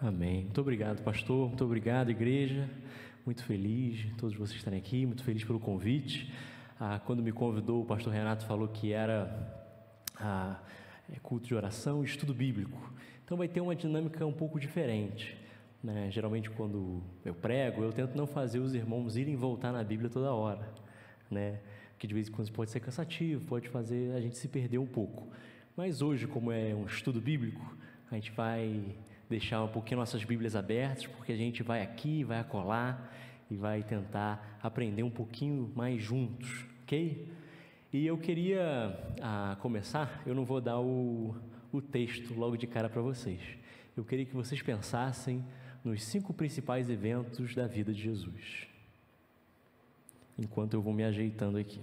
Amém. Muito obrigado, pastor. Muito obrigado, igreja. Muito feliz de todos vocês estarem aqui. Muito feliz pelo convite. Quando me convidou, o pastor Renato falou que era culto de oração e estudo bíblico. Então vai ter uma dinâmica um pouco diferente, né? Geralmente quando eu prego, eu tento não fazer os irmãos irem e voltar na Bíblia toda hora, né? Que de vez em quando pode ser cansativo, pode fazer a gente se perder um pouco. Mas hoje, como é um estudo bíblico, a gente vai deixar um pouquinho nossas Bíblias abertas, porque a gente vai aqui, vai acolá e vai tentar aprender um pouquinho mais juntos, ok? E eu queria começar, eu não vou dar o texto logo de cara para vocês. Eu queria que vocês pensassem nos 5 principais eventos da vida de Jesus, enquanto eu vou me ajeitando aqui.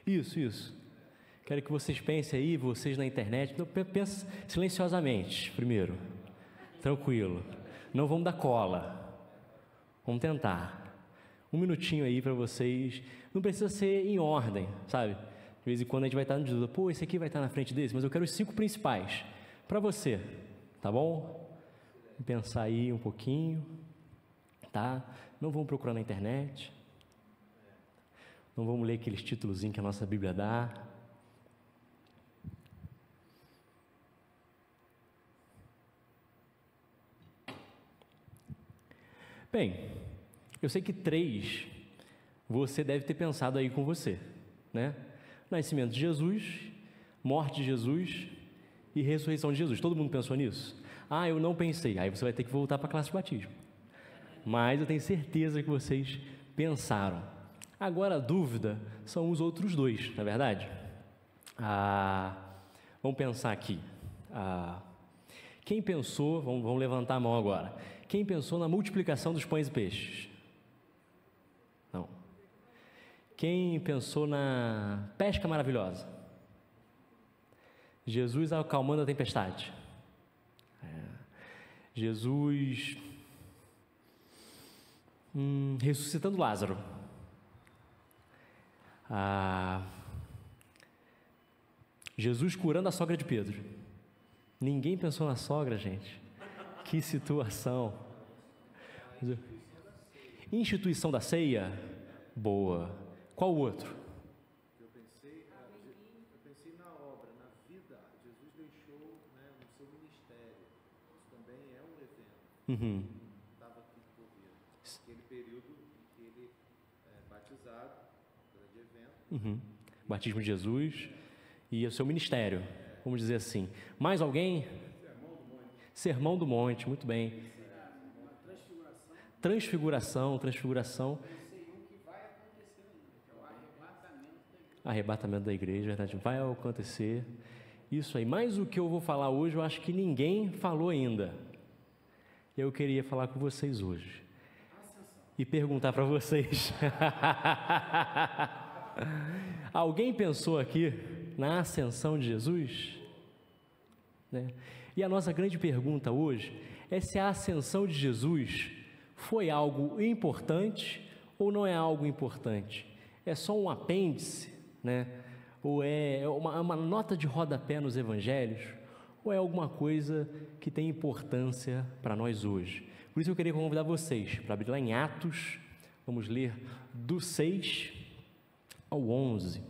Isso. Quero que vocês pensem aí, vocês na internet. Pensa silenciosamente, primeiro. Tranquilo. Não vamos dar cola. Vamos tentar. 1 minutinho aí para vocês. Não precisa ser em ordem, sabe? De vez em quando a gente vai estar na dúvida. Pô, esse aqui vai estar na frente desse, mas eu quero os 5 principais. Para você, tá bom? Vamos pensar aí um pouquinho, tá? Não vamos procurar na internet. Não vamos ler aqueles títulozinhos que a nossa Bíblia dá. Bem, eu sei que 3 você deve ter pensado aí com você, né? Nascimento de Jesus, morte de Jesus e ressurreição de Jesus. Todo mundo pensou nisso? Eu não pensei. Aí você vai ter que voltar para a classe de batismo. Mas eu tenho certeza que vocês pensaram. Agora a dúvida são os outros 2, não é verdade? Vamos pensar aqui. Quem pensou, vamos levantar a mão agora. Quem pensou na multiplicação dos pães e peixes? Não. Quem pensou na pesca maravilhosa? Jesus acalmando a tempestade. Jesus ressuscitando Lázaro. Jesus curando a sogra de Pedro. Ninguém pensou na sogra, gente. Que situação. Instituição da ceia? Boa. Qual o outro? Eu pensei na obra, na vida. Jesus deixou, no seu ministério. Isso também é um evento. Estava aqui por vir. Aquele período em que ele é batizado, grande evento. Batismo de Jesus e o seu ministério, vamos dizer assim. Mais alguém? Sermão do Monte, muito bem. Transfiguração. Arrebatamento da igreja, verdade, vai acontecer. Isso aí. Mas o que eu vou falar hoje, eu acho que ninguém falou ainda. Eu queria falar com vocês hoje e perguntar para vocês. Alguém pensou aqui na ascensão de Jesus? Né? E a nossa grande pergunta hoje é se a ascensão de Jesus foi algo importante ou não é algo importante? É só um apêndice, né? Ou é uma nota de rodapé nos evangelhos? Ou é alguma coisa que tem importância para nós hoje? Por isso eu queria convidar vocês para abrir lá em Atos. Vamos ler do 6 ao 11.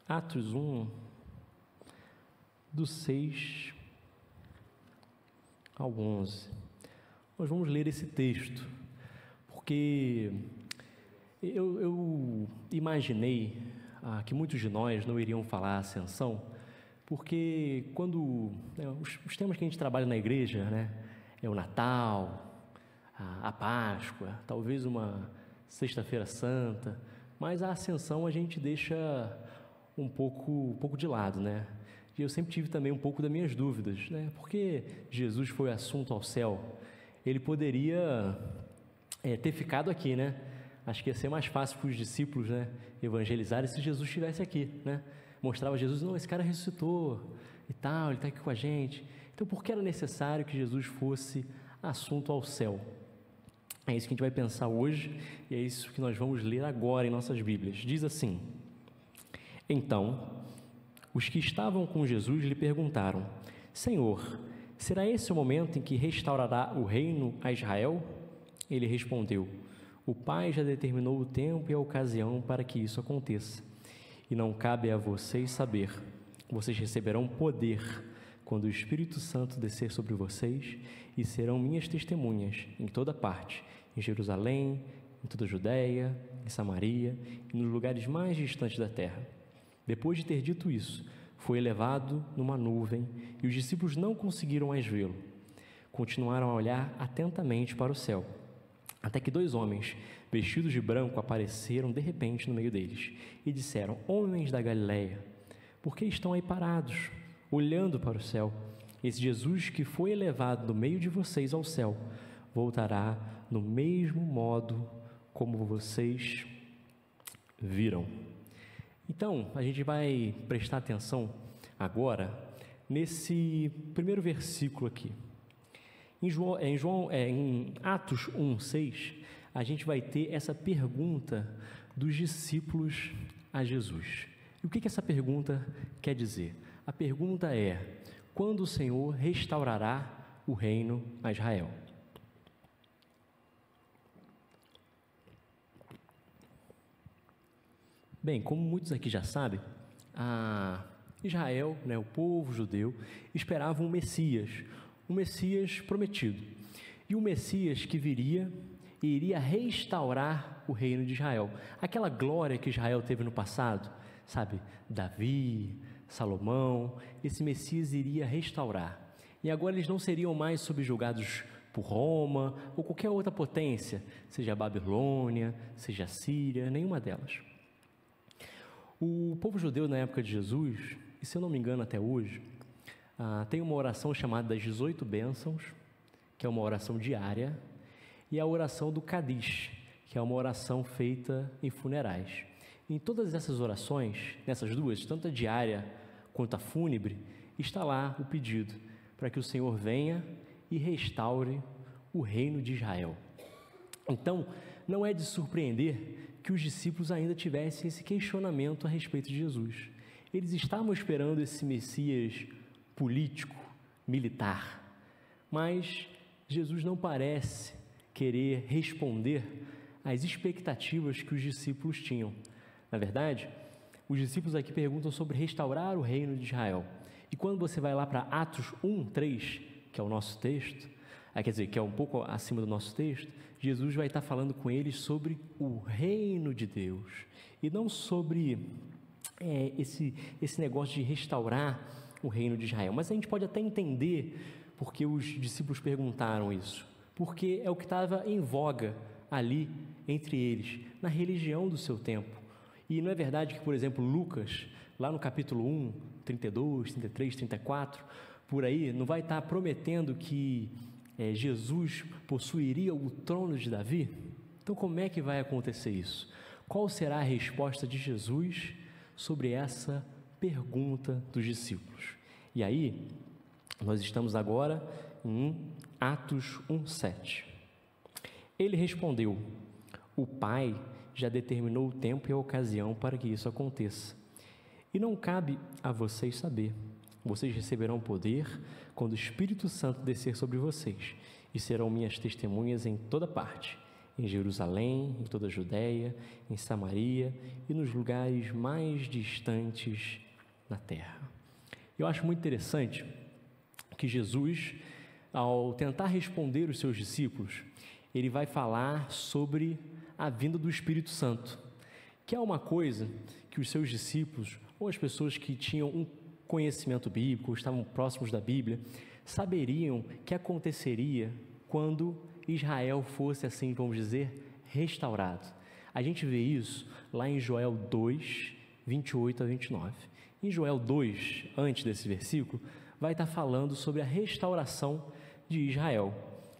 Atos 1, do 6 ao 11. Nós vamos ler esse texto, porque eu imaginei que muitos de nós não iriam falar ascensão, porque quando os temas que a gente trabalha na igreja, né, é o Natal, a Páscoa, talvez uma Sexta-feira Santa, mas a ascensão a gente deixa um pouco de lado, né? E eu sempre tive também um pouco das minhas dúvidas, né? Porque Jesus foi assunto ao céu, ele poderia ter ficado aqui, né? Acho que ia ser mais fácil para os discípulos, né, evangelizarem se Jesus estivesse aqui, né? Mostrava Jesus, não, esse cara ressuscitou, e tal, ele está aqui com a gente. Então, por que era necessário que Jesus fosse assunto ao céu? É isso que a gente vai pensar hoje e é isso que nós vamos ler agora em nossas Bíblias. Diz assim: Então, os que estavam com Jesus lhe perguntaram: Senhor, será esse o momento em que restaurará o reino a Israel? Ele respondeu: O Pai já determinou o tempo e a ocasião para que isso aconteça. E não cabe a vocês saber. Vocês receberão poder quando o Espírito Santo descer sobre vocês e serão minhas testemunhas em toda parte, em Jerusalém, em toda a Judéia, em Samaria e nos lugares mais distantes da terra. Depois de ter dito isso, foi elevado numa nuvem e os discípulos não conseguiram mais vê-lo. Continuaram a olhar atentamente para o céu, até que 2 homens, vestidos de branco, apareceram de repente no meio deles e disseram: Homens da Galileia, por que estão aí parados, olhando para o céu? Esse Jesus que foi elevado do meio de vocês ao céu, voltará no mesmo modo como vocês viram. Então, a gente vai prestar atenção agora nesse primeiro versículo aqui. Em Atos 1:6, a gente vai ter essa pergunta dos discípulos a Jesus. E o que essa pergunta quer dizer? A pergunta é: quando o Senhor restaurará o reino a Israel? Bem, como muitos aqui já sabem, Israel, o povo judeu, esperava um Messias prometido. E o Messias que viria e iria restaurar o reino de Israel. Aquela glória que Israel teve no passado, sabe? Davi, Salomão, esse Messias iria restaurar. E agora eles não seriam mais subjugados por Roma ou qualquer outra potência, seja a Babilônia, seja a Síria, nenhuma delas. O povo judeu na época de Jesus, e se eu não me engano até hoje, tem uma oração chamada das 18 bênçãos, que é uma oração diária, e a oração do Kadish, que é uma oração feita em funerais. Em todas essas orações, nessas duas, tanto a diária quanto a fúnebre, está lá o pedido para que o Senhor venha e restaure o reino de Israel. Então, não é de surpreender que os discípulos ainda tivessem esse questionamento a respeito de Jesus. Eles estavam esperando esse Messias político, militar, mas Jesus não parece querer responder às expectativas que os discípulos tinham. Na verdade, os discípulos aqui perguntam sobre restaurar o reino de Israel. E quando você vai lá para Atos 1:3, que é o nosso texto, quer dizer, que é um pouco acima do nosso texto, Jesus vai estar falando com eles sobre o reino de Deus e não sobre esse negócio de restaurar o reino de Israel. Mas a gente pode até entender porque os discípulos perguntaram isso, porque é o que estava em voga ali entre eles, na religião do seu tempo. E não é verdade que, por exemplo, Lucas, lá no capítulo 1, 32, 33, 34, por aí, não vai estar prometendo que Jesus possuiria o trono de Davi? Então, como é que vai acontecer isso? Qual será a resposta de Jesus sobre essa pergunta dos discípulos? E aí, nós estamos agora em Atos 1:7. Ele respondeu: O Pai já determinou o tempo e a ocasião para que isso aconteça. E não cabe a vocês saber. Vocês receberão poder quando o Espírito Santo descer sobre vocês, e serão minhas testemunhas em toda parte, em Jerusalém, em toda a Judéia, em Samaria e nos lugares mais distantes da terra. Eu acho muito interessante que Jesus, ao tentar responder os seus discípulos, ele vai falar sobre a vinda do Espírito Santo, que é uma coisa que os seus discípulos, ou as pessoas que tinham um conhecimento bíblico, ou estavam próximos da Bíblia, saberiam que aconteceria quando Israel fosse, assim vamos dizer, restaurado. A gente vê isso lá em Joel 2, 28 a 29. Em Joel 2, antes desse versículo, vai estar falando sobre a restauração de Israel.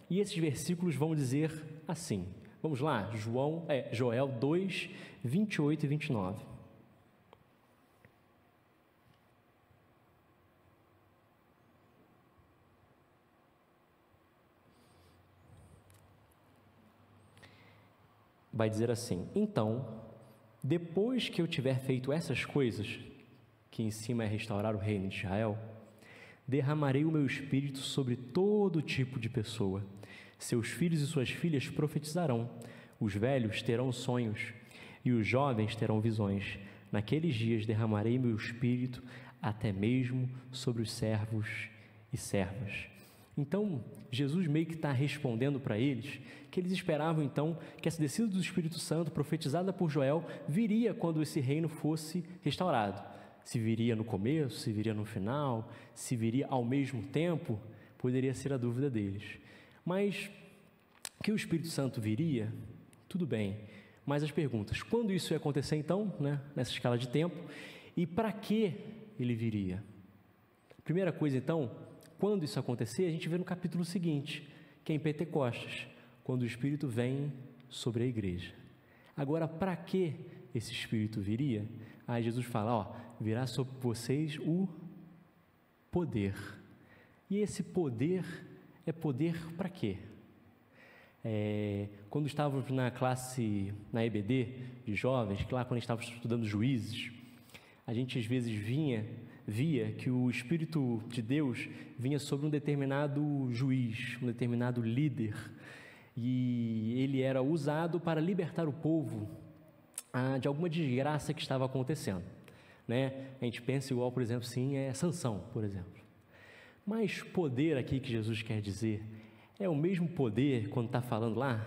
E esses versículos vão dizer assim. Vamos lá, Joel 2, 28 e 29. vai dizer assim: então, depois que eu tiver feito essas coisas, que em cima é restaurar o reino de Israel, derramarei o meu espírito sobre todo tipo de pessoa. Seus filhos e suas filhas profetizarão, os velhos terão sonhos e os jovens terão visões. Naqueles dias derramarei meu espírito até mesmo sobre os servos e servas. Então, Jesus meio que está respondendo para eles que eles esperavam então que essa descida do Espírito Santo, profetizada por Joel, viria quando esse reino fosse restaurado. Se viria no começo, se viria no final, se viria ao mesmo tempo, poderia ser a dúvida deles. Mas que o Espírito Santo viria, tudo bem. Mas as perguntas, quando isso ia acontecer então, nessa escala de tempo, e para que ele viria? Primeira coisa então, quando isso acontecer, a gente vê no capítulo seguinte, que é em Pentecostes, quando o Espírito vem sobre a igreja. Agora, para que esse Espírito viria? Aí Jesus fala, virá sobre vocês o poder. E esse poder é poder para quê? Quando estávamos na classe, na EBD de jovens, lá quando estávamos estudando Juízes, a gente às vezes via que o Espírito de Deus vinha sobre um determinado juiz, um determinado líder, e ele era usado para libertar o povo de alguma desgraça que estava acontecendo. A gente pensa igual, por exemplo, Sansão, por exemplo. Mas poder aqui que Jesus quer dizer é o mesmo poder quando está falando lá,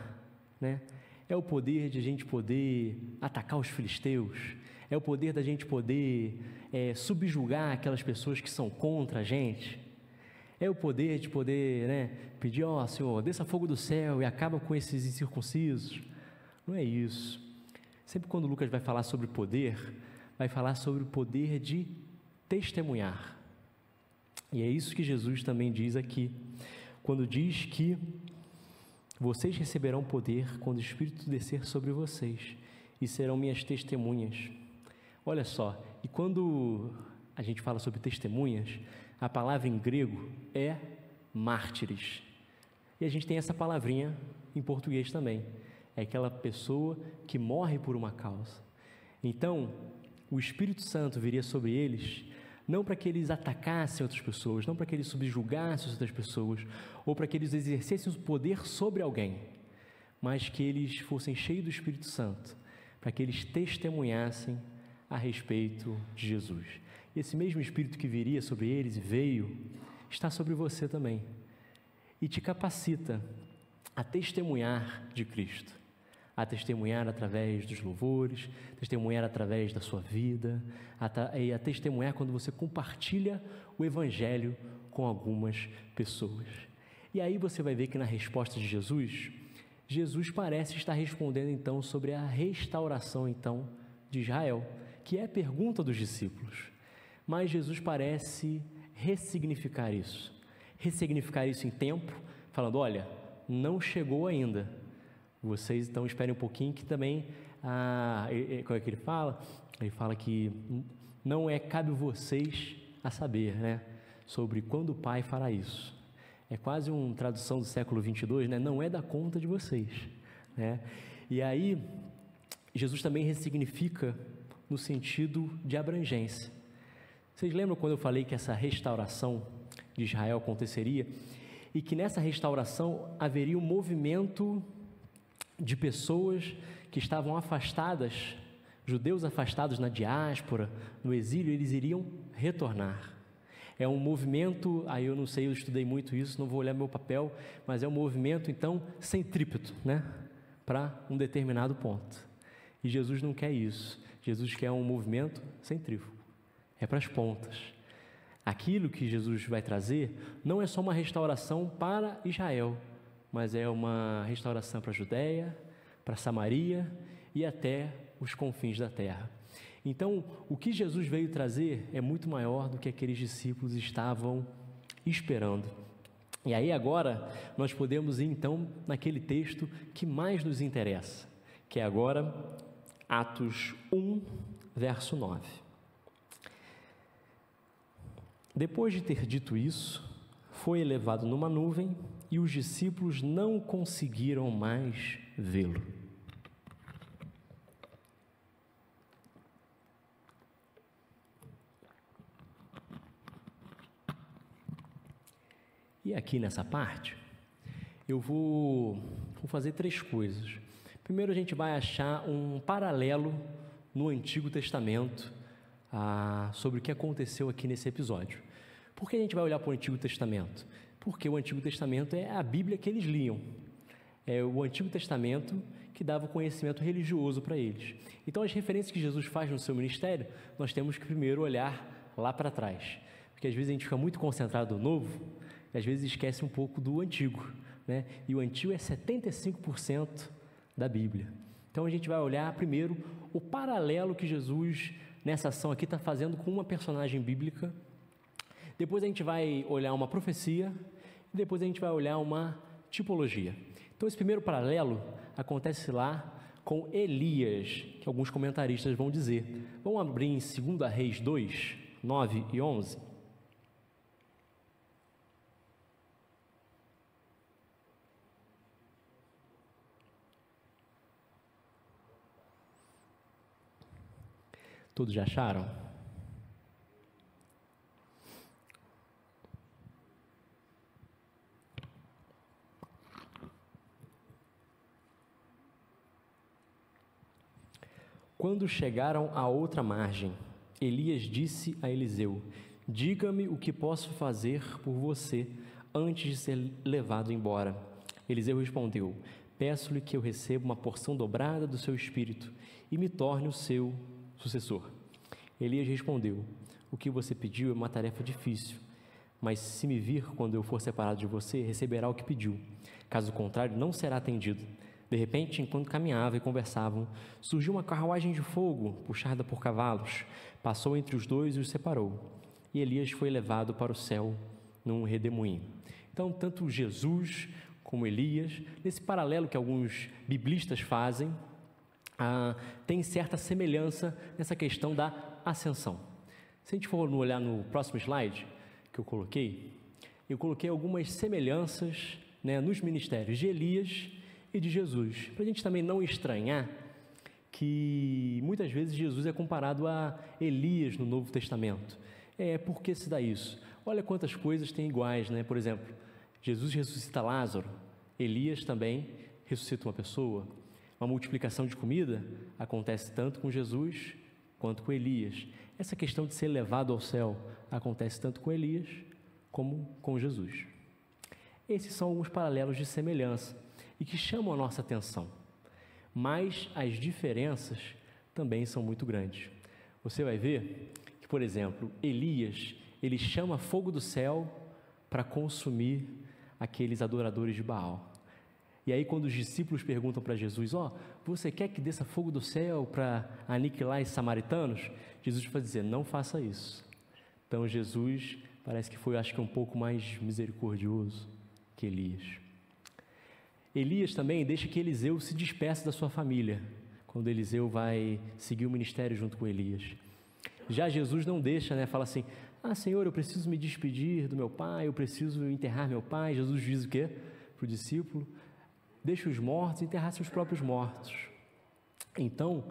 É o poder de a gente poder atacar os filisteus, é o poder da gente poder subjugar aquelas pessoas que são contra a gente, é o poder de poder pedir, Senhor, desça fogo do céu e acaba com esses incircuncisos. Não é isso. Sempre quando Lucas vai falar sobre poder, vai falar sobre o poder de testemunhar. E é isso que Jesus também diz aqui, quando diz que vocês receberão poder quando o Espírito descer sobre vocês e serão minhas testemunhas. Olha só, e quando a gente fala sobre testemunhas, a palavra em grego é mártires. E a gente tem essa palavrinha em português também. É aquela pessoa que morre por uma causa. Então, o Espírito Santo viria sobre eles, não para que eles atacassem outras pessoas, não para que eles subjugassem outras pessoas, ou para que eles exercessem o poder sobre alguém, mas que eles fossem cheios do Espírito Santo, para que eles testemunhassem a respeito de Jesus. E esse mesmo Espírito que viria sobre eles e veio, está sobre você também, e te capacita a testemunhar de Cristo, a testemunhar através dos louvores, testemunhar através da sua vida, a testemunhar quando você compartilha o Evangelho com algumas pessoas. E aí você vai ver que na resposta de Jesus, Jesus parece estar respondendo então sobre a restauração então de Israel, que é a pergunta dos discípulos. Mas Jesus parece ressignificar isso em tempo, falando, olha, não chegou ainda. Vocês então esperem um pouquinho que também, como é que ele fala? Ele fala que não cabe vocês a saber, sobre quando o Pai fará isso. É quase uma tradução do século 22, não é da conta de vocês, E aí, Jesus também ressignifica no sentido de abrangência. Vocês lembram quando eu falei que essa restauração de Israel aconteceria e que nessa restauração haveria um movimento de pessoas que estavam afastadas, judeus afastados na diáspora, no exílio, eles iriam retornar. É um movimento, aí eu não sei, eu estudei muito isso, não vou olhar meu papel, mas é um movimento então centrípeto, para um determinado ponto. E Jesus não quer isso. Jesus quer um movimento centrífugo, é para as pontas. Aquilo que Jesus vai trazer não é só uma restauração para Israel, mas é uma restauração para a Judéia, para Samaria e até os confins da terra. Então, o que Jesus veio trazer é muito maior do que aqueles discípulos estavam esperando. E aí agora nós podemos ir então naquele texto que mais nos interessa, que é agora Atos 1, verso 9. Depois de ter dito isso, foi elevado numa nuvem e os discípulos não conseguiram mais vê-lo. E aqui nessa parte, eu vou fazer 3 coisas. Primeiro, a gente vai achar um paralelo no Antigo Testamento sobre o que aconteceu aqui nesse episódio. Por que a gente vai olhar para o Antigo Testamento? Porque o Antigo Testamento é a Bíblia que eles liam. É o Antigo Testamento que dava o conhecimento religioso para eles. Então, as referências que Jesus faz no seu ministério, nós temos que primeiro olhar lá para trás. Porque às vezes a gente fica muito concentrado no novo, e às vezes esquece um pouco do antigo, né? E o antigo é 75% da Bíblia. Então, a gente vai olhar primeiro o paralelo que Jesus, nessa ação aqui, está fazendo com uma personagem bíblica. Depois a gente vai olhar uma profecia, e depois a gente vai olhar uma tipologia. Então, esse primeiro paralelo acontece lá com Elias, que alguns comentaristas vão dizer. Vamos abrir em 2 Reis 2, 9 e 11. Todos já acharam? Quando chegaram à outra margem, Elias disse a Eliseu: diga-me o que posso fazer por você antes de ser levado embora. Eliseu respondeu: peço-lhe que eu receba uma porção dobrada do seu espírito e me torne o seu sucessor. Elias respondeu: o que você pediu é uma tarefa difícil, mas se me vir quando eu for separado de você, receberá o que pediu. Caso contrário, não será atendido. De repente, enquanto caminhavam e conversavam, surgiu uma carruagem de fogo, puxada por cavalos. Passou entre os dois e os separou. E Elias foi levado para o céu num redemoinho. Então, tanto Jesus como Elias, nesse paralelo que alguns biblistas fazem, tem certa semelhança nessa questão da ascensão. Se a gente for olhar no próximo slide que eu coloquei algumas semelhanças, né, nos ministérios de Elias e de Jesus, para a gente também não estranhar que muitas vezes Jesus é comparado a Elias no Novo Testamento. Por que se dá isso? Olha quantas coisas tem iguais, né? Por exemplo, Jesus ressuscita Lázaro, Elias também ressuscita uma pessoa. Uma multiplicação de comida acontece tanto com Jesus quanto com Elias. Essa questão de ser levado ao céu acontece tanto com Elias como com Jesus. Esses são alguns paralelos de semelhança e que chamam a nossa atenção. Mas as diferenças também são muito grandes. Você vai ver que, por exemplo, Elias, ele chama fogo do céu para consumir aqueles adoradores de Baal. E aí, quando os discípulos perguntam para Jesus: você quer que desça fogo do céu para aniquilar os samaritanos? Jesus vai dizer: não faça isso. Então, Jesus parece que foi, acho que um pouco mais misericordioso que Elias. Elias também deixa que Eliseu se despeça da sua família, quando Eliseu vai seguir o ministério junto com Elias. Já Jesus não deixa, né? Fala assim: Senhor, eu preciso me despedir do meu pai, eu preciso enterrar meu pai. Jesus diz o quê para o discípulo? Deixa os mortos enterrar seus próprios mortos. Então,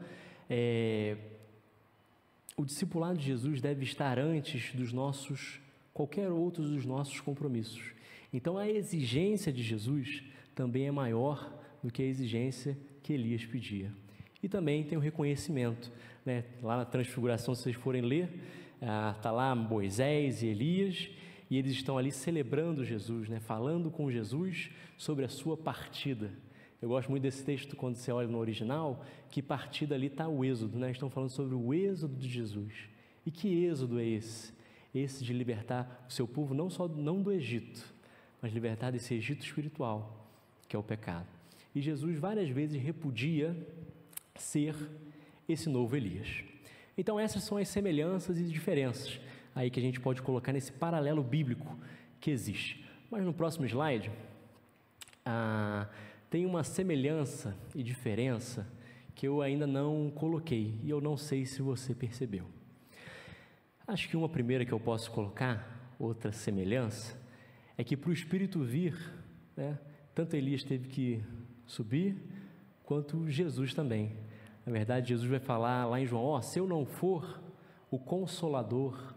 o discipulado de Jesus deve estar antes dos qualquer outro dos nossos compromissos. Então, a exigência de Jesus também é maior do que a exigência que Elias pedia. E também tem o reconhecimento, né? Lá na Transfiguração, se vocês forem ler, está lá Moisés e Elias, e eles estão ali celebrando Jesus, né? Falando com Jesus sobre a sua partida. Eu gosto muito desse texto quando você olha no original, que partida ali está o êxodo, né? Estão falando sobre o êxodo de Jesus. E que êxodo é esse? Esse de libertar o seu povo não do Egito, mas libertar desse Egito espiritual, que é o pecado. E Jesus várias vezes repudia ser esse novo Elias. Então, essas são as semelhanças e diferenças aí que a gente pode colocar nesse paralelo bíblico que existe. Mas no próximo slide, tem uma semelhança e diferença que eu ainda não coloquei e eu não sei se você percebeu. Acho que uma primeira que eu posso colocar, outra semelhança, é que para o Espírito vir, né, tanto Elias teve que subir, quanto Jesus também. Na verdade, Jesus vai falar lá em João: se eu não for, o Consolador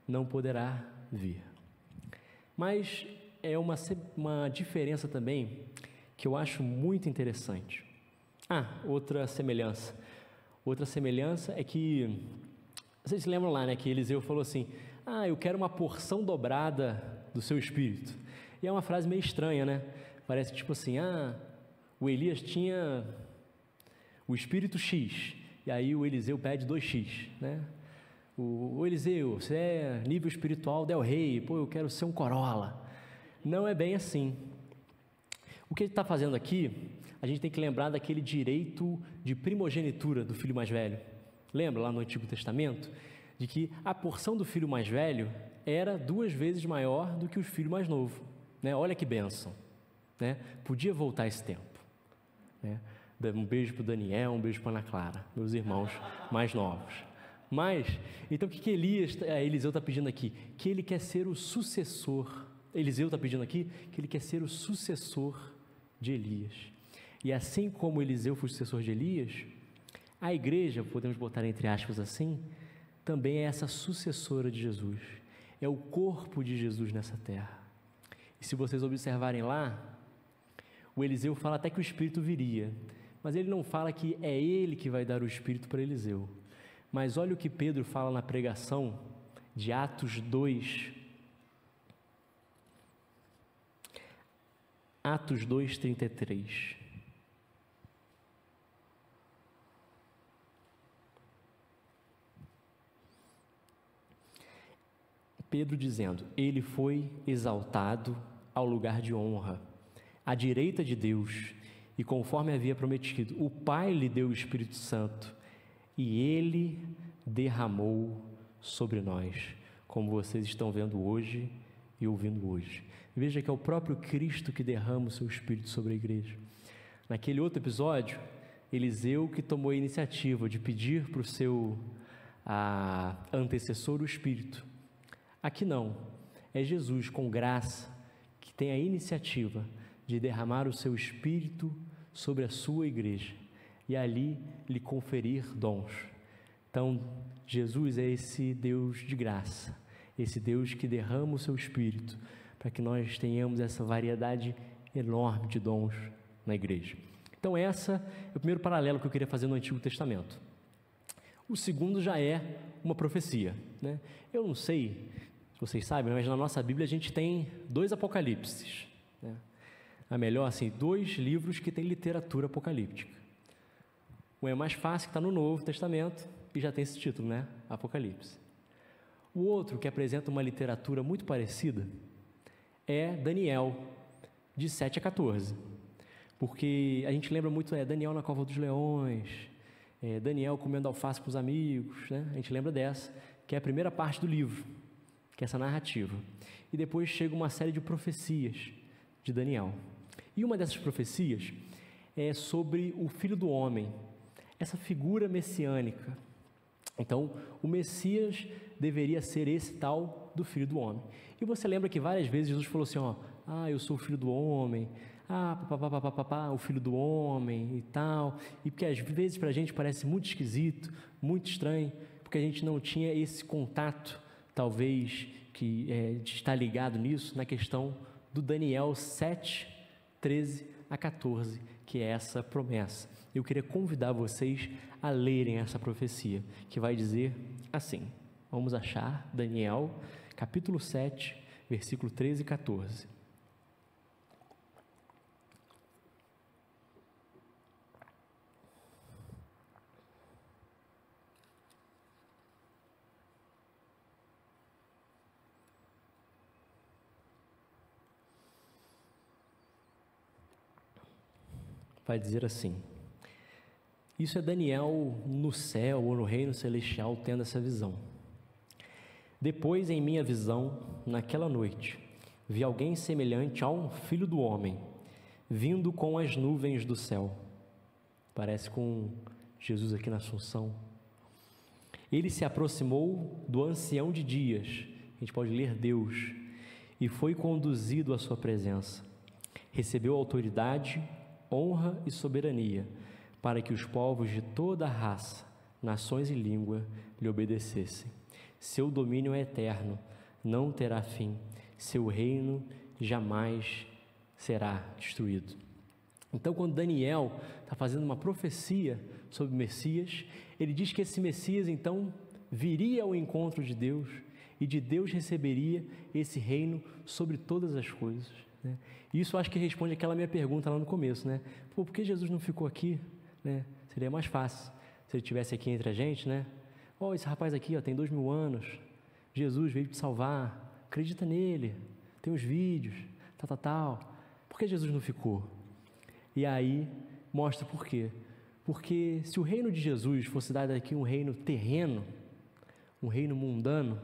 não poderá vir. Mas é uma diferença também que eu acho muito interessante. Outra semelhança. Outra semelhança é que, vocês se lembram lá, né, que Eliseu falou assim, eu quero uma porção dobrada do seu espírito. E é uma frase meio estranha, né? Parece tipo assim, o Elias tinha o espírito X, e aí o Eliseu pede 2X, né? O Eliseu, você é nível espiritual del rei, eu quero ser um Corolla. Não é bem assim. O que ele está fazendo aqui, a gente tem que lembrar daquele direito de primogenitura do filho mais velho. Lembra lá no Antigo Testamento? De que a porção do filho mais velho era 2 vezes maior do que o filho mais novo. Né? Olha que bênção. Né? Podia voltar esse tempo. Né? Um beijo para o Daniel, um beijo para a Ana Clara, meus irmãos mais novos. Mas, então o que Eliseu está pedindo aqui? Que ele quer ser o sucessor. Eliseu está pedindo aqui que ele quer ser o sucessor de Elias. E assim como Eliseu foi o sucessor de Elias, a igreja, podemos botar entre aspas assim, também é essa sucessora de Jesus. É o corpo de Jesus nessa terra. E se vocês observarem lá, o Eliseu fala até que o Espírito viria, mas ele não fala que é ele que vai dar o Espírito para Eliseu. Mas olha o que Pedro fala na pregação de Atos 2. Atos 2:33. Pedro dizendo, ele foi exaltado ao lugar de honra, à direita de Deus, e conforme havia prometido, o Pai lhe deu o Espírito Santo, e ele derramou sobre nós, como vocês estão vendo hoje e ouvindo hoje. Veja que é o próprio Cristo que derrama o seu Espírito sobre a igreja. Naquele outro episódio, Eliseu que tomou a iniciativa de pedir para o seu antecessor o Espírito. Aqui não, é Jesus com graça que tem a iniciativa de derramar o seu Espírito sobre a sua igreja e ali lhe conferir dons. Então, Jesus é esse Deus de graça, esse Deus que derrama o seu Espírito para que nós tenhamos essa variedade enorme de dons na igreja. Então, esse é o primeiro paralelo que eu queria fazer no Antigo Testamento. O segundo já é uma profecia, né? Eu não sei se vocês sabem, mas na nossa Bíblia a gente tem 2 apocalipses, né? Melhor, 2 livros que têm literatura apocalíptica. Um é mais fácil, que está no Novo Testamento e já tem esse título, né? Apocalipse. O outro, que apresenta uma literatura muito parecida, é Daniel, de 7 a 14. Porque a gente lembra muito, Daniel na cova dos leões, Daniel comendo alface com os amigos, né? A gente lembra dessa, que é a primeira parte do livro, que é essa narrativa. E depois chega uma série de profecias de Daniel. E uma dessas profecias é sobre o Filho do Homem, essa figura messiânica. Então, o Messias deveria ser esse tal do Filho do Homem. E você lembra que várias vezes Jesus falou assim, eu sou o Filho do Homem, o Filho do Homem e tal. E porque às vezes para a gente parece muito esquisito, muito estranho, porque a gente não tinha esse contato, talvez, de estar ligado nisso, na questão do Daniel 7, 13 a 14, que é essa promessa. Eu queria convidar vocês a lerem essa profecia, que vai dizer assim, vamos achar Daniel, capítulo 7, versículo 13 e 14. Vai dizer assim, isso é Daniel no céu ou no reino celestial tendo essa visão. Depois, em minha visão, naquela noite, vi alguém semelhante a um filho do homem, vindo com as nuvens do céu. Parece com Jesus aqui na Assunção. Ele se aproximou do ancião de dias, a gente pode ler Deus, e foi conduzido à sua presença. Recebeu autoridade, honra e soberania, para que os povos de toda a raça, nações e língua lhe obedecessem. Seu domínio é eterno, não terá fim. seu reino jamais será destruído. Então, quando Daniel está fazendo uma profecia sobre o Messias, ele diz que esse Messias, então, viria ao encontro de Deus e de Deus receberia esse reino sobre todas as coisas, né? E isso acho que responde aquela minha pergunta lá no começo, né? Pô, por que Jesus não ficou aqui, né? Seria mais fácil se ele estivesse aqui entre a gente, né? Ó, esse rapaz aqui, ó, tem 2000 anos, Jesus veio te salvar, acredita nele, tem os vídeos, tal. Por que Jesus não ficou? E aí mostra por quê. Porque se o reino de Jesus fosse dado aqui um reino terreno, um reino mundano,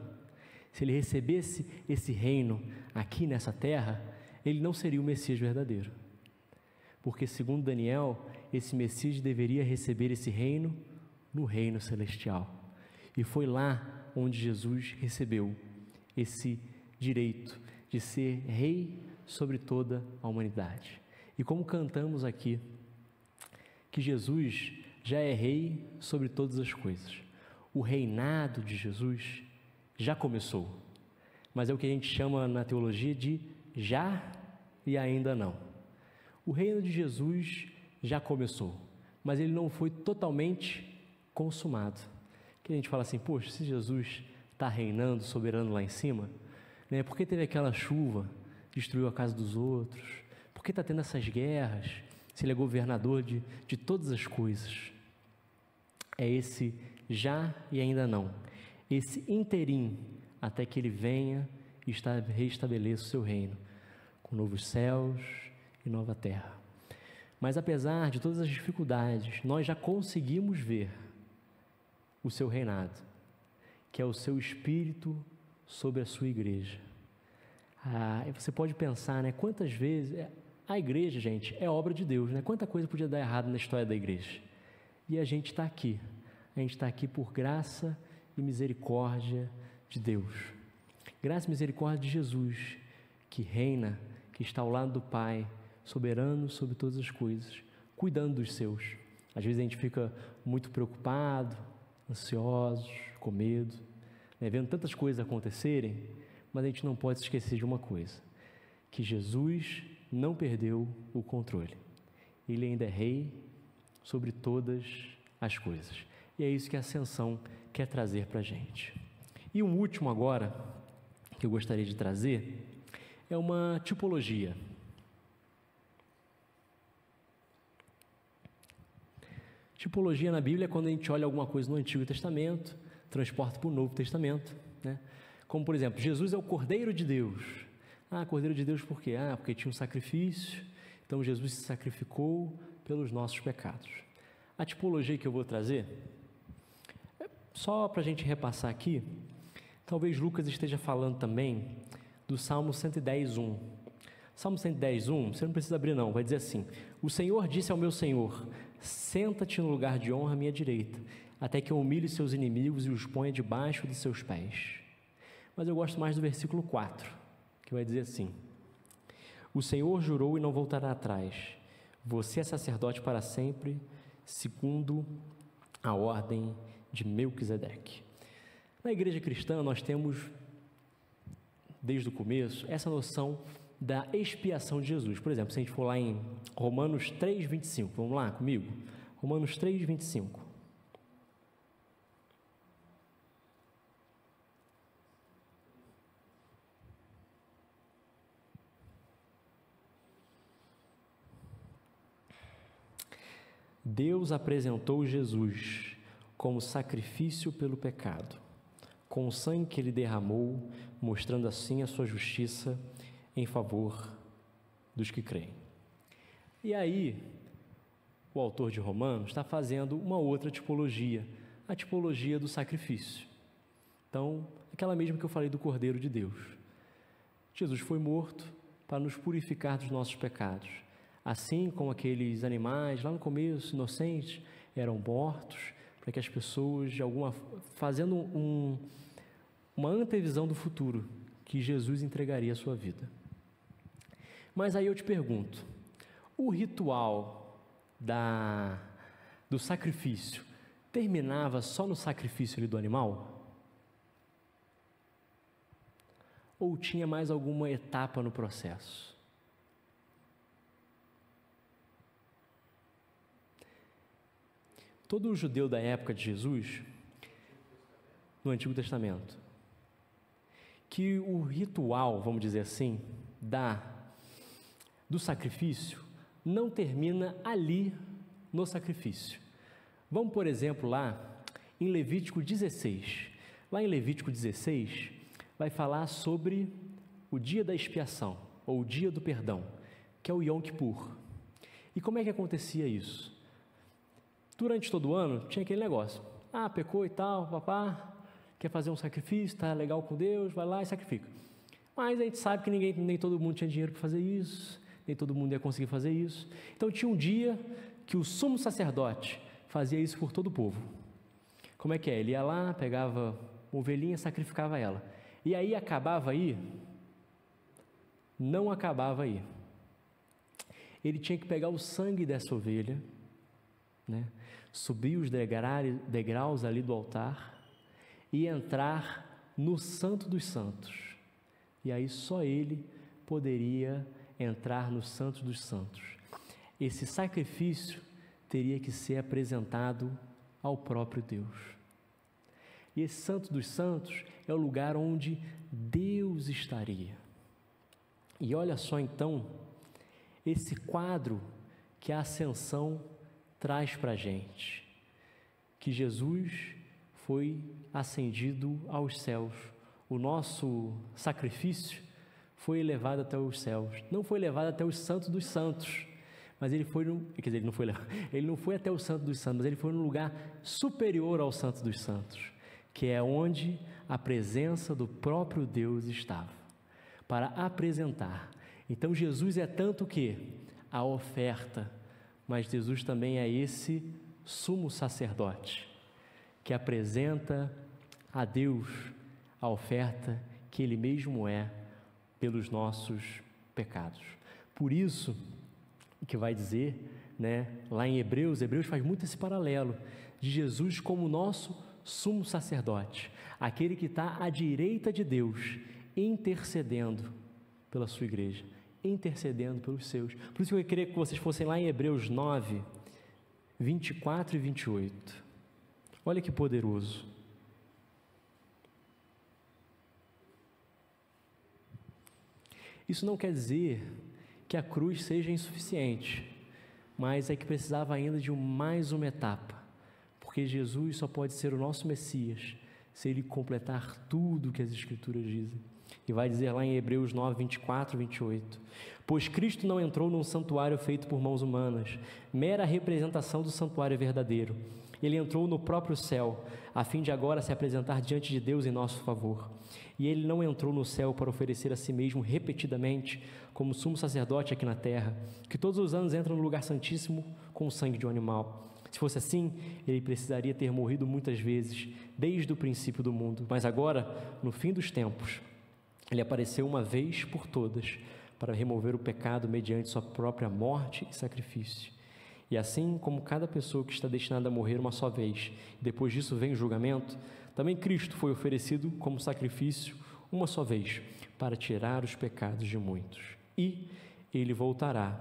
se ele recebesse esse reino aqui nessa terra, ele não seria o Messias verdadeiro. Porque, segundo Daniel, esse Messias deveria receber esse reino no reino celestial. E foi lá onde Jesus recebeu esse direito de ser rei sobre toda a humanidade. E como cantamos aqui, que Jesus já é rei sobre todas as coisas. O reinado de Jesus já começou, mas é o que a gente chama na teologia de já e ainda não. O reino de Jesus já começou, mas ele não foi totalmente consumado. Que a gente fala assim, poxa, se Jesus está reinando, soberano lá em cima, né, por que teve aquela chuva, destruiu a casa dos outros? Por que está tendo essas guerras? Se ele é governador de todas as coisas. É esse já e ainda não. Esse interim, até que ele venha e reestabeleça o seu reino, com novos céus e nova terra. Mas apesar de todas as dificuldades, nós já conseguimos ver o seu reinado, que é o seu Espírito sobre a sua igreja. Você pode pensar, né, quantas vezes... A igreja, gente, é obra de Deus, né? Quanta coisa podia dar errado na história da igreja. E a gente está aqui. A gente está aqui por graça e misericórdia de Deus. Graça e misericórdia de Jesus, que reina, que está ao lado do Pai, soberano sobre todas as coisas, cuidando dos seus. Às vezes a gente fica muito preocupado, ansiosos, com medo, né? Vendo tantas coisas acontecerem, mas a gente não pode se esquecer de uma coisa, que Jesus não perdeu o controle. Ele ainda é rei sobre todas as coisas. E é isso que a Ascensão quer trazer para a gente. E um último agora, que eu gostaria de trazer, é uma tipologia. Tipologia na Bíblia é quando a gente olha alguma coisa no Antigo Testamento, transporta para o Novo Testamento, né? Como, por exemplo, Jesus é o Cordeiro de Deus. Cordeiro de Deus por quê? Porque tinha um sacrifício, então Jesus se sacrificou pelos nossos pecados. A tipologia que eu vou trazer, só para a gente repassar aqui, talvez Lucas esteja falando também do Salmo 110:1. Salmo 110:1, você não precisa abrir não, vai dizer assim: o Senhor disse ao meu Senhor, senta-te no lugar de honra à minha direita, até que eu humilhe seus inimigos e os ponha debaixo de seus pés. Mas eu gosto mais do versículo 4, que vai dizer assim: o Senhor jurou e não voltará atrás, você é sacerdote para sempre, segundo a ordem de Melquisedeque. Na igreja cristã nós temos, desde o começo, essa noção da expiação de Jesus. Por exemplo, se a gente for lá em Romanos 3:25, vamos lá comigo? Romanos 3:25. Deus apresentou Jesus como sacrifício pelo pecado, com o sangue que ele derramou, mostrando assim a sua justiça em favor dos que creem. E aí, o autor de Romanos está fazendo uma outra tipologia, a tipologia do sacrifício. Então, aquela mesma que eu falei do Cordeiro de Deus. Jesus foi morto para nos purificar dos nossos pecados. Assim como aqueles animais, lá no começo, inocentes, eram mortos, para que as pessoas, fazendo uma antevisão do futuro, que Jesus entregaria a sua vida. Mas aí eu te pergunto, o ritual do sacrifício terminava só no sacrifício ali do animal? ou tinha mais alguma etapa no processo? Todo judeu da época de Jesus, no Antigo Testamento, que o ritual, vamos dizer assim, do sacrifício, não termina ali no sacrifício. Vamos, por exemplo, lá em Levítico 16. Lá em Levítico 16, vai falar sobre o dia da expiação, ou o dia do perdão, que é o Yom Kippur. E como é que acontecia isso? Durante todo o ano, tinha aquele negócio. Pecou e tal, papá, quer fazer um sacrifício, está legal com Deus, vai lá e sacrifica. Mas a gente sabe que nem todo mundo tinha dinheiro para fazer isso, nem todo mundo ia conseguir fazer isso. Então tinha um dia que o sumo sacerdote fazia isso por todo o povo. Como é que é? Ele ia lá, pegava uma ovelhinha, sacrificava ela. E aí acabava aí? Não acabava aí. Ele tinha que pegar o sangue dessa ovelha, né? Subir os degraus ali do altar e entrar no Santo dos Santos. E aí só ele poderia entrar no Santo dos Santos. Esse sacrifício teria que ser apresentado ao próprio Deus. E esse Santo dos Santos é o lugar onde Deus estaria. E olha só então, esse quadro que a ascensão traz para a gente, que Jesus foi ascendido aos céus. O nosso sacrifício foi elevado até os céus. Não foi levado até os santos dos santos, mas ele não foi até o santo dos santos, mas ele foi num lugar superior ao santo dos santos, que é onde a presença do próprio Deus estava, para apresentar. Então Jesus é tanto que a oferta, mas Jesus também é esse sumo sacerdote, que apresenta a Deus a oferta que Ele mesmo é pelos nossos pecados. Por isso que vai dizer, né, lá em Hebreus faz muito esse paralelo de Jesus como nosso sumo sacerdote, aquele que está à direita de Deus, intercedendo pela sua igreja, intercedendo pelos seus. Por isso que eu queria que vocês fossem lá em Hebreus 9, 24 e 28. Olha que poderoso. Isso não quer dizer que a cruz seja insuficiente, mas é que precisava ainda de mais uma etapa, porque Jesus só pode ser o nosso Messias se Ele completar tudo o que as Escrituras dizem. E vai dizer lá em Hebreus 9, 24 e 28, pois Cristo não entrou num santuário feito por mãos humanas, mera representação do santuário verdadeiro. Ele entrou no próprio céu, a fim de agora se apresentar diante de Deus em nosso favor. E ele não entrou no céu para oferecer a si mesmo repetidamente, como sumo sacerdote aqui na terra, que todos os anos entra no lugar santíssimo com o sangue de um animal. Se fosse assim, ele precisaria ter morrido muitas vezes, desde o princípio do mundo. Mas agora, no fim dos tempos, ele apareceu uma vez por todas, para remover o pecado mediante sua própria morte e sacrifício. E assim como cada pessoa que está destinada a morrer uma só vez, depois disso vem o julgamento, também Cristo foi oferecido como sacrifício uma só vez, para tirar os pecados de muitos. E ele voltará,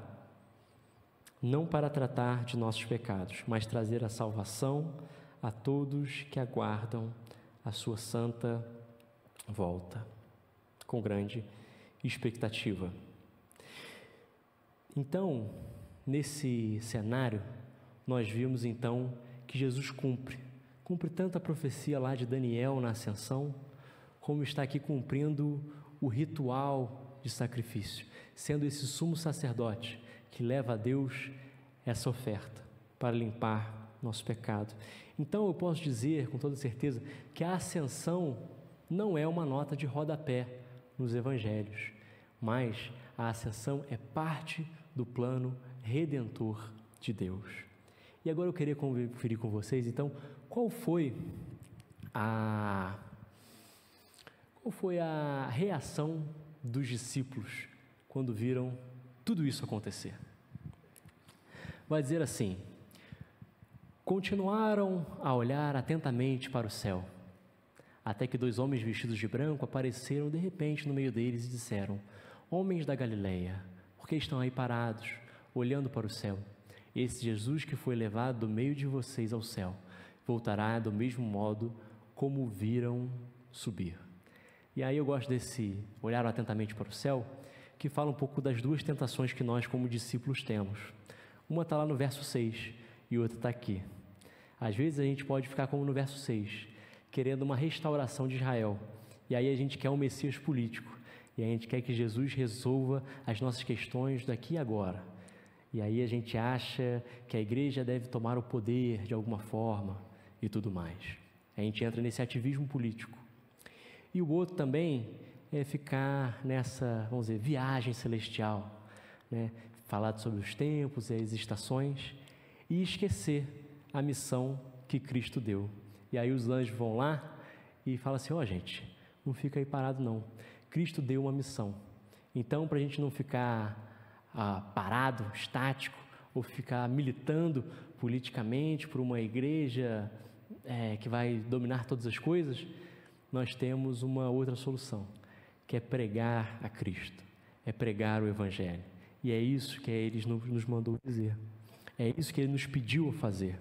não para tratar de nossos pecados, mas trazer a salvação a todos que aguardam a sua santa volta, com grande expectativa. Então, nesse cenário, nós vimos então que Jesus cumpre tanto a profecia lá de Daniel na ascensão, como está aqui cumprindo o ritual de sacrifício, sendo esse sumo sacerdote que leva a Deus essa oferta para limpar nosso pecado. Então eu posso dizer com toda certeza que a ascensão não é uma nota de rodapé nos evangelhos, mas a ascensão é parte do plano redentor de Deus. E agora eu queria conferir com vocês, então, qual foi a reação dos discípulos quando viram tudo isso acontecer? Vai dizer assim: continuaram a olhar atentamente para o céu, até que 2 homens vestidos de branco apareceram de repente no meio deles e disseram: Homens da Galileia, por que estão aí parados, olhando para o céu? Esse Jesus que foi levado do meio de vocês ao céu, voltará do mesmo modo como o viram subir. E aí eu gosto desse olhar atentamente para o céu, que fala um pouco das 2 tentações que nós como discípulos temos. Uma está lá no verso 6 e outra está aqui. Às vezes a gente pode ficar como no verso 6, querendo uma restauração de Israel. E aí a gente quer um Messias político. E a gente quer que Jesus resolva as nossas questões daqui e agora. E aí a gente acha que a igreja deve tomar o poder de alguma forma e tudo mais. A gente entra nesse ativismo político. E o outro também é ficar nessa, vamos dizer, viagem celestial, né? Falar sobre os tempos e as estações e esquecer a missão que Cristo deu. E aí os anjos vão lá e falam assim: ó, gente, não fica aí parado não. Cristo deu uma missão. Então, para a gente não ficar parado, estático, ou ficar militando politicamente por uma igreja que vai dominar todas as coisas, nós temos uma outra solução, que é pregar a Cristo, é pregar o Evangelho. E é isso que Ele nos mandou dizer. É isso que Ele nos pediu a fazer.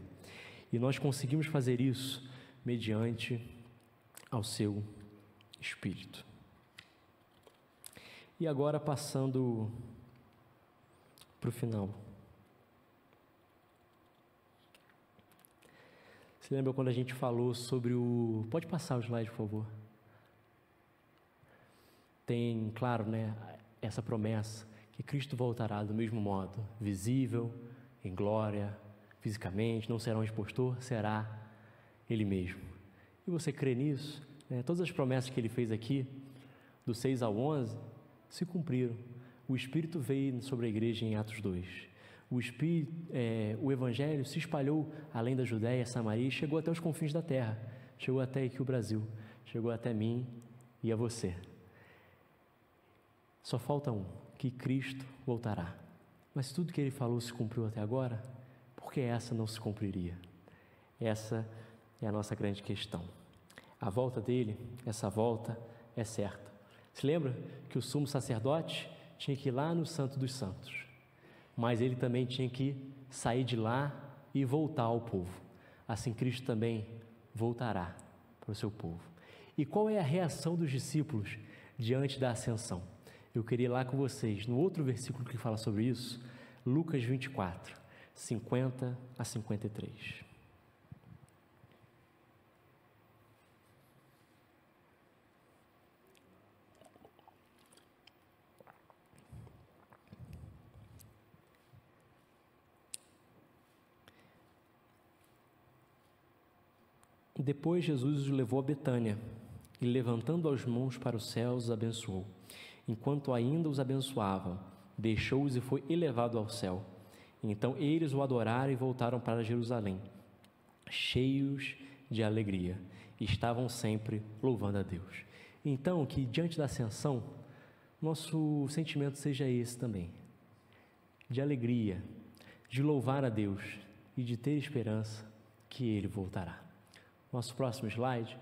E nós conseguimos fazer isso mediante ao Seu Espírito. E agora, passando para o final. Você lembra quando a gente falou sobre o... Pode passar o slide, por favor. Tem, claro, né, essa promessa que Cristo voltará do mesmo modo, visível, em glória, fisicamente, não será um expostor, será Ele mesmo. E você crê nisso? Todas as promessas que Ele fez aqui, do 6 ao 11, se cumpriram. O Espírito veio sobre a igreja em Atos 2. O Evangelho se espalhou além da Judéia, Samaria, e chegou até os confins da terra. Chegou até aqui o Brasil. Chegou até mim e a você. Só falta que Cristo voltará. Mas se tudo que Ele falou se cumpriu até agora, por que essa não se cumpriria? Essa é a nossa grande questão. A volta dele, essa volta é certa. Se lembra que o sumo sacerdote tinha que ir lá no Santo dos Santos, mas ele também tinha que sair de lá e voltar ao povo. Assim Cristo também voltará para o seu povo. E qual é a reação dos discípulos diante da ascensão? Eu queria ir lá com vocês, no outro versículo que fala sobre isso, Lucas 24, 50 a 53. Depois Jesus os levou a Betânia e, levantando as mãos para os céus, os abençoou. Enquanto ainda os abençoavam, deixou-os e foi elevado ao céu. Então eles o adoraram e voltaram para Jerusalém, cheios de alegria, e estavam sempre louvando a Deus. Então, que diante da ascensão, nosso sentimento seja esse também, de alegria, de louvar a Deus e de ter esperança que Ele voltará. Nosso próximo slide,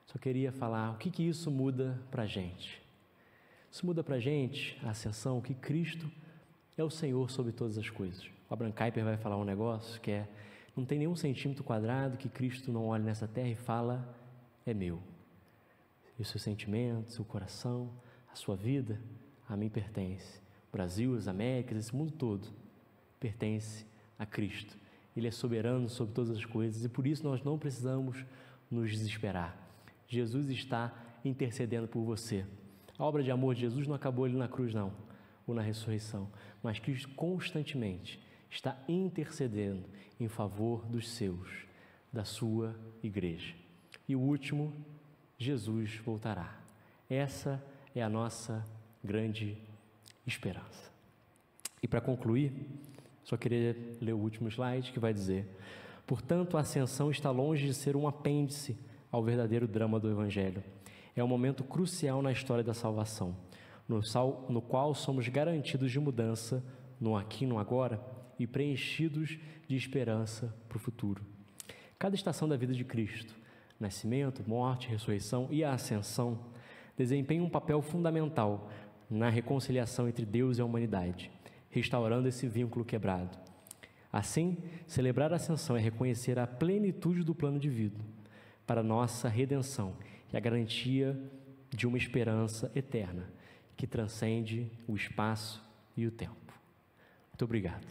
só queria falar o que isso muda para a gente. Isso muda para a gente, a ascensão, que Cristo é o Senhor sobre todas as coisas. O Abraham Kuyper vai falar um negócio que não tem nenhum centímetro quadrado que Cristo não olhe nessa terra e fala, é meu. E os seus sentimentos, seu coração, a sua vida, a mim pertence. O Brasil, as Américas, esse mundo todo pertence a Cristo. Ele é soberano sobre todas as coisas e por isso nós não precisamos nos desesperar. Jesus está intercedendo por você. A obra de amor de Jesus não acabou ali na cruz, não, ou na ressurreição, mas Cristo constantemente está intercedendo em favor dos seus, da sua igreja. E o último, Jesus voltará. Essa é a nossa grande esperança. E para concluir, só queria ler o último slide que vai dizer: portanto, a ascensão está longe de ser um apêndice ao verdadeiro drama do Evangelho. É um momento crucial na história da salvação, no qual somos garantidos de mudança no aqui e no agora e preenchidos de esperança para o futuro. Cada estação da vida de Cristo nascimento, morte, ressurreição e a ascensão, desempenham um papel fundamental na reconciliação entre Deus e a humanidade, restaurando esse vínculo quebrado. Assim, celebrar a ascensão é reconhecer a plenitude do plano divino para nossa redenção e a garantia de uma esperança eterna que transcende o espaço e o tempo. Muito obrigado.